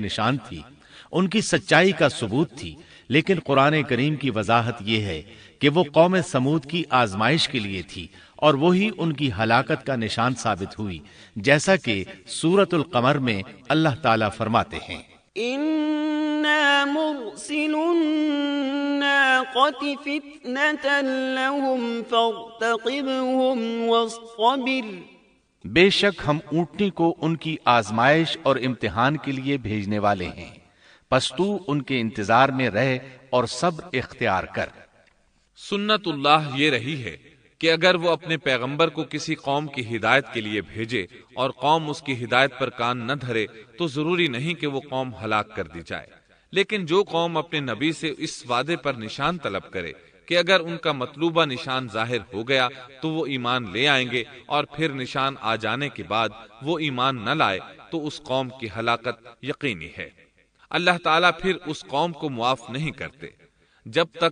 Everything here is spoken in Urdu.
ایک نشان تھی، ان کی سچائی کا ثبوت تھی، لیکن قرآن کریم کی وضاحت یہ ہے کہ وہ قوم سمود کی آزمائش کے لیے تھی، اور وہی ان کی ہلاکت کا نشان ثابت ہوئی، جیسا کہ سورۃ القمر میں اللہ تعالیٰ فرماتے ہیں إِنَّا مُرْسِلُ النَّاقَةِ فِتْنَةً لَهُمْ فَارْتَقِبْهُمْ وَاصْطَبِرْ۔ بے شک ہم اونٹنی کو ان کی آزمائش اور امتحان کے لیے بھیجنے والے ہیں، پس تو ان کے انتظار میں رہ اور صبر اختیار کر۔ سنت اللہ یہ رہی ہے کہ اگر وہ اپنے پیغمبر کو کسی قوم کی ہدایت کے لیے بھیجے اور قوم اس کی ہدایت پر کان نہ دھرے تو ضروری نہیں کہ وہ قوم ہلاک کر دی جائے، لیکن جو قوم اپنے نبی سے اس وعدے پر نشان طلب کرے کہ اگر ان کا مطلوبہ نشان ظاہر ہو گیا تو وہ ایمان لے آئیں گے، اور پھر نشان آ جانے کے بعد وہ ایمان نہ لائے تو اس قوم کی ہلاکت یقینی ہے۔ اللہ تعالیٰ پھر اس قوم کو معاف نہیں کرتے جب تک